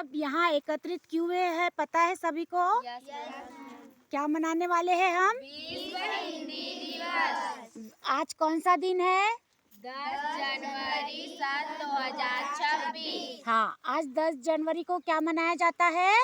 सब यहाँ एकत्रित क्यों हुए हैं पता है सभी को? क्या मनाने वाले हैं हम? विश्व हिंदी दिवस। आज कौन सा दिन है? 10 जनवरी सन 2026। हाँ, आज 10 जनवरी को क्या मनाया जाता है?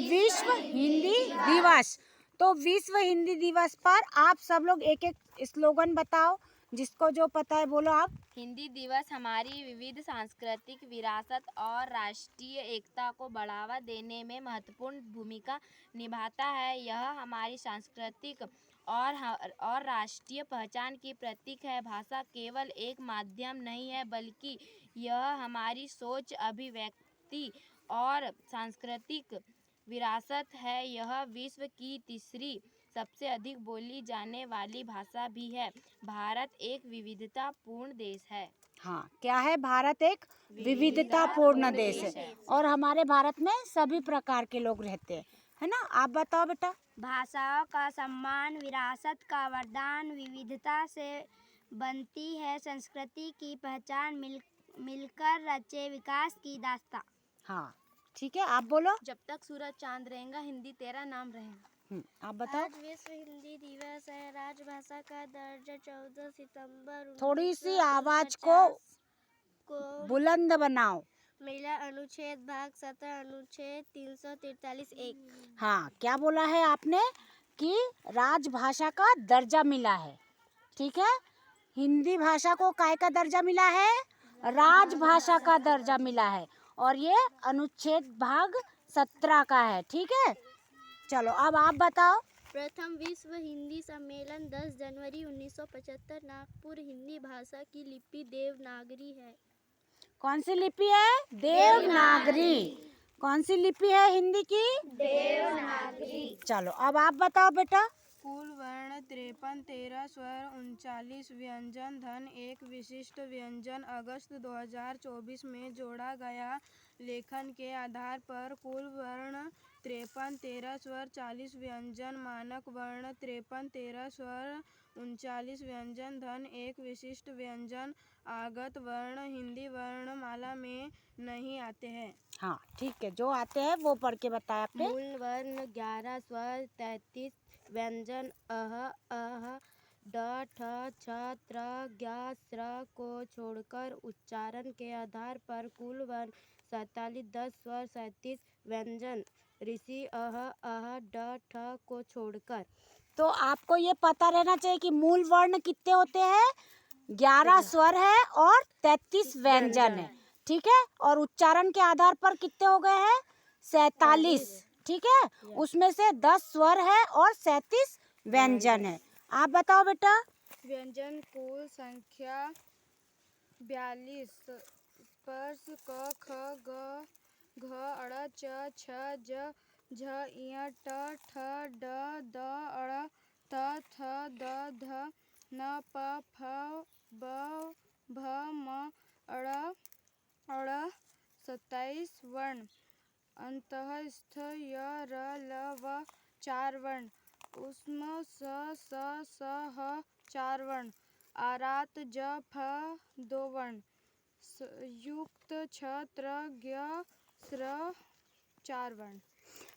विश्व हिंदी दिवस। तो विश्व हिंदी दिवस पर आप सब लोग एक एक स्लोगन बताओ, जिसको जो पता है बोलो आप। हिंदी दिवस हमारी विविध सांस्कृतिक विरासत और राष्ट्रीय एकता को बढ़ावा देने में महत्वपूर्ण भूमिका निभाता है। यह हमारी सांस्कृतिक और राष्ट्रीय पहचान की प्रतीक है। भाषा केवल एक माध्यम नहीं है, बल्कि यह हमारी सोच, अभिव्यक्ति और सांस्कृतिक विरासत है। यह विश्व की तीसरी सबसे अधिक बोली जाने वाली भाषा भी है। भारत एक विविधतापूर्ण देश है। हाँ, क्या है? भारत एक विविधतापूर्ण देश है और हमारे भारत में सभी प्रकार के लोग रहते हैं, है ना? आप बताओ बेटा। भाषाओं का सम्मान, विरासत का वरदान, विविधता से बनती है संस्कृति की पहचान, मिलकर रचे विकास की दास्तां। हाँ, ठीक है, आप बोलो। जब तक सूरज चांद रहेगा, हिंदी तेरा नाम रहेगा। आप बताओ। आज विश्व हिंदी दिवस है। राजभाषा का दर्जा 14 सितंबर थोड़ी सी आवाज को बुलंद बनाओ। मिला अनुच्छेद भाग 17 अनुच्छेद 343(1). हाँ, क्या बोला है आपने कि राजभाषा का दर्जा मिला है, ठीक है? हिंदी भाषा को काय का दर्जा मिला है? राजभाषा का दर्जा मिला है और ये अनुच्छेद भाग 17 का है, ठीक है? चलो अब आप बताओ। प्रथम विश्व हिंदी सम्मेलन 10 जनवरी 1975 नागपुर। हिंदी भाषा की लिपि देवनागरी है। कौन सी लिपि है? देवनागरी। कौन सी लिपि है हिंदी की? देवनागरी। चलो अब आप बताओ बेटा। कुल वर्ण 53, 13 स्वर, 39 व्यंजन धन एक विशिष्ट व्यंजन अगस्त 2024 में जोड़ा गया। लेखन के आधार पर कुल वर्ण 53, 13 स्वर, 40 व्यंजन। मानक वर्ण 53, 13 स्वर, 39 व्यंजन धन एक विशिष्ट व्यंजन। आगत वर्ण हिंदी वर्णमाला में नहीं आते हैं। हाँ, ठीक है, जो आते हैं वो पढ़ के बताया आपने। मूल वर्ण 11 स्वर, 33 व्यंजन अह, ड, ठ, छ, त्र, ज्ञ, स्र को छोड़कर। उच्चारण के आधार पर कुल वर्ण 47, 10 स्वर, 37 व्यंजन ऋषि अह, ड, ठ को छोड़कर। तो आपको ये पता रहना चाहिए कि मूल वर्ण कितने होते हैं? 11 स्वर है और 33 व्यंजन है, ठीक है? और उच्चारण के आधार पर कितने हो गए हैं? 47, ठीक है? उसमें से 10 स्वर है और 37 व्यंजन है। आप बताओ बेटा। व्यंजन कुल संख्या 42। स्पर्श क, ख, ग, घ, ड़, च, छ, ज, झ, ञ, ट, ठ, ड, द, ड़, त, थ, द, ध, न, प, फ, ब, भ, म, ड़, 27 वर्ण। अंतःस्थ य, र, ल, व 4 वर्ण। ऊष्म स, ह 4 वर्ण। आरात ज, फ 2 वर्ण। युक्त छ, त्र, ज्ञ, स्र 4 वर्ण।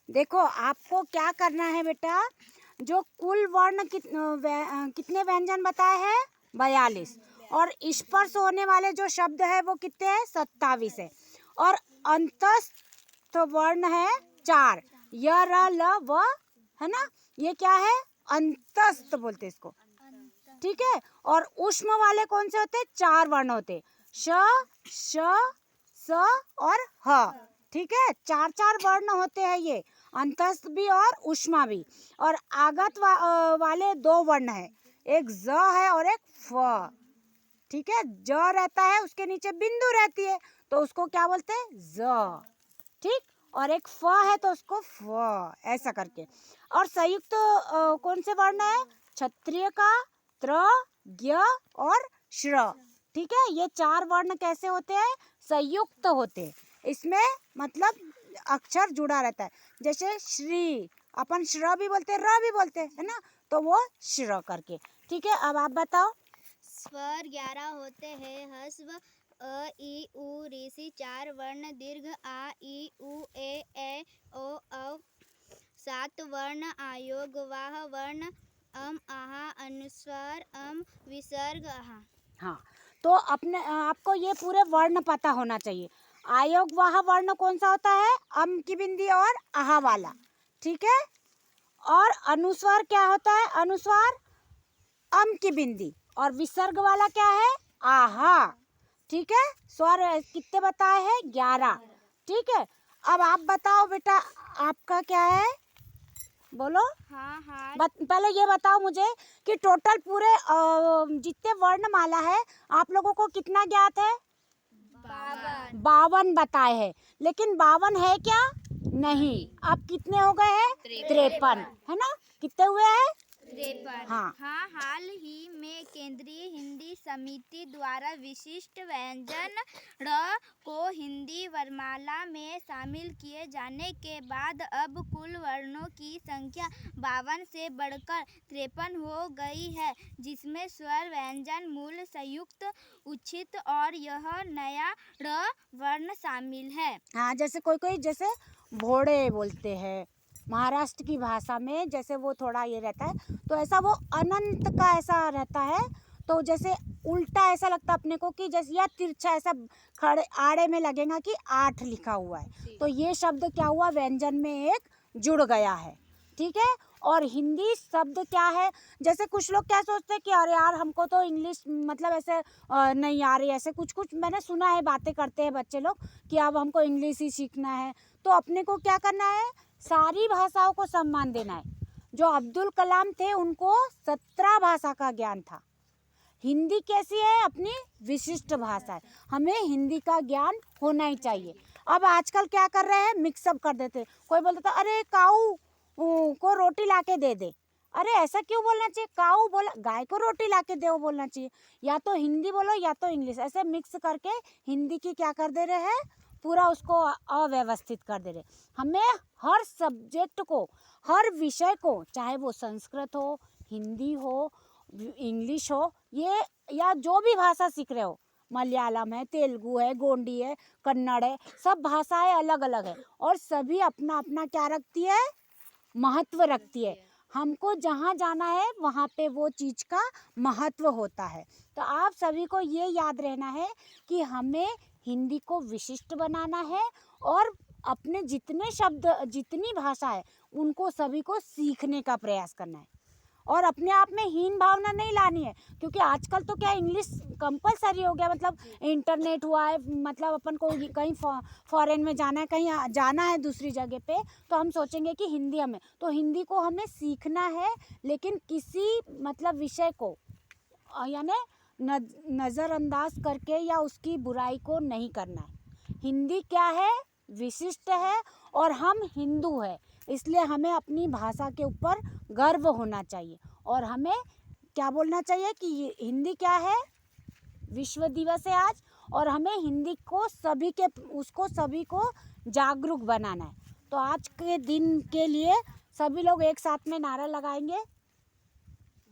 देखो, आपको क्या करना है बेटा, जो कुल वर्ण कितने व्यंजन बताए हैं? 42। और स्पर्श होने वाले जो शब्द है वो कितने हैं? 27 है। और अंतस्थ वर्ण है 4, य, र, ल, व, है ना? ये क्या है? अंतस्थ बोलते इसको, ठीक है? और ऊष्म वाले कौन से होते हैं? 4 वर्ण होते, श, श, स और ह, ठीक है? 4 वर्ण होते हैं ये, अंतस्थ भी और ऊष्मा भी। और आगत वाले 2 वर्ण है, एक ज है और एक फ, ठीक है? ज रहता है, उसके नीचे बिंदु रहती है, तो उसको क्या बोलते हैं? ज, ठीक? और एक फ है तो उसको फ, ऐसा करके। और संयुक्त कौन से वर्ण है? क्षत्रिय का त्र, ज्ञ और श्र, ठीक है? ये 4 वर्ण कैसे होते हैं? संयुक्त होते हैं। इसमें मतलब अक्षर जुड़ा रहता है। जैसे श्री, अपन श्र भी बोलते हैं, र भी बोलते हैं, है ना? तो वो श्र करके, ठीक है? अब आप बताओ। स्वर 11 होते हैं। ह्रस्व अ, ई, उ, ऋषि 4 वर्ण। दीर्घ आ, ई, उ, निमित्त वर्ण आयोग वाह वर्ण आहा अनुस्वार विसर्ग आहा। हाँ, तो अपने आपको ये पूरे वर्ण पता होना चाहिए। आयोग वाह वर्ण कौन सा होता है? अम की बिंदी और आहा वाला, ठीक है। और अनुस्वार क्या होता है? अनुस्वार अम की बिंदी, और विसर्ग वाला क्या है? आहा, ठीक है। स्वर कितने बताए हैं? 11, ठीक है। अब आप बताओ बेटा, आपका क्या है? बोलो। हाँ हाँ। पहले ये बताओ मुझे कि टोटल पूरे जितने वर्णमाला है आप लोगों को कितना ज्ञात है? 52 बताए हैं, लेकिन 52 है क्या? नहीं। अब कितने हो गए हैं? 53, है ना? कितने हुए हैं? 53। हाँ। हाँ, हाल ही में केंद्रीय हिंदी समिति द्वारा विशिष्ट व्यंजन ड़ को हिंदी वर्णमाला में शामिल किए जाने के बाद अब कुल वर्णों की संख्या 52 से बढ़कर 53 हो गई है, जिसमें स्वर व्यंजन मूल संयुक्त उच्चित और यह नया ड़ वर्ण शामिल है। हाँ, जैसे कोई कोई जैसे भोड़े बोलते हैं महाराष्ट्र की भाषा में, जैसे वो थोड़ा ये रहता है, तो ऐसा वो अनंत का ऐसा रहता है, तो जैसे उल्टा ऐसा लगता है अपने को कि जैसे या तिरछा ऐसा खड़े आड़े में लगेगा कि 8 लिखा हुआ है, तो ये शब्द क्या हुआ? व्यंजन में एक जुड़ गया है, ठीक है। और हिंदी शब्द क्या है? जैसे कुछ लोग क्या सोचते हैं कि अरे यार हमको तो इंग्लिश मतलब ऐसे नहीं आ रही, ऐसे कुछ कुछ मैंने सुना है, बातें करते हैं बच्चे लोग कि अब हमको इंग्लिश ही सीखना है। तो अपने को क्या करना है? सारी भाषाओं को सम्मान देना है। जो अब्दुल कलाम थे उनको 17 भाषा का ज्ञान था। हिंदी कैसी है? अपनी विशिष्ट भाषा है, हमें हिंदी का ज्ञान होना ही चाहिए। अब आजकल क्या कर रहे हैं? मिक्सअप कर देते। कोई बोलता था अरे काऊ को रोटी लाके दे दे। अरे ऐसा क्यों बोलना चाहिए? काऊ बोला, गाय को रोटी लाके दो बोलना चाहिए। या तो हिंदी बोलो या तो इंग्लिश, ऐसे मिक्स करके हिंदी की क्या कर दे रहे हैं? पूरा उसको अव्यवस्थित कर दे रहे। हमें हर सब्जेक्ट को, हर विषय को, चाहे वो संस्कृत हो, हिंदी हो, इंग्लिश हो, ये या जो भी भाषा सीख रहे हो, मलयालम है, तेलुगु है, गोंडी है, कन्नड़ है, सब भाषाएं अलग अलग है और सभी अपना अपना क्या रखती है? महत्व रखती है। हमको जहाँ जाना है वहाँ पे वो चीज़ का महत्व होता है। तो आप सभी को ये याद रहना है कि हमें हिंदी को विशिष्ट बनाना है और अपने जितने शब्द, जितनी भाषा है, उनको सभी को सीखने का प्रयास करना है और अपने आप में हीन भावना नहीं लानी है, क्योंकि आजकल तो क्या इंग्लिश कंपलसरी हो गया। मतलब इंटरनेट हुआ है, मतलब अपन को कहीं फॉरेन में जाना है, कहीं जाना है दूसरी जगह पे, तो हम सोचेंगे कि हिंदी हमें, तो हिंदी को हमें सीखना है, लेकिन किसी मतलब विषय को यानी नज़रअंदाज करके या उसकी बुराई को नहीं करना है। हिंदी क्या है? विशिष्ट है और हम हिंदू हैं, इसलिए हमें अपनी भाषा के ऊपर गर्व होना चाहिए और हमें क्या बोलना चाहिए कि हिंदी क्या है? विश्व दिवस है आज, और हमें हिंदी को सभी को जागरूक बनाना है। तो आज के दिन के लिए सभी लोग एक साथ में नारा लगाएंगे,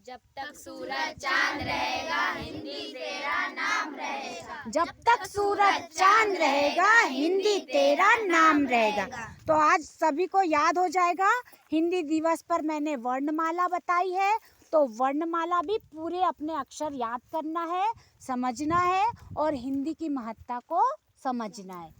जब तक सूरज चांद रहेगा हिंदी तेरा नाम रहेगा। जब तक सूरज चांद रहेगा हिंदी तेरा नाम रहेगा। तो आज सभी को याद हो जाएगा, हिंदी दिवस पर मैंने वर्णमाला बताई है, तो वर्णमाला भी पूरे अपने अक्षर याद करना है, समझना है और हिंदी की महत्ता को समझना है।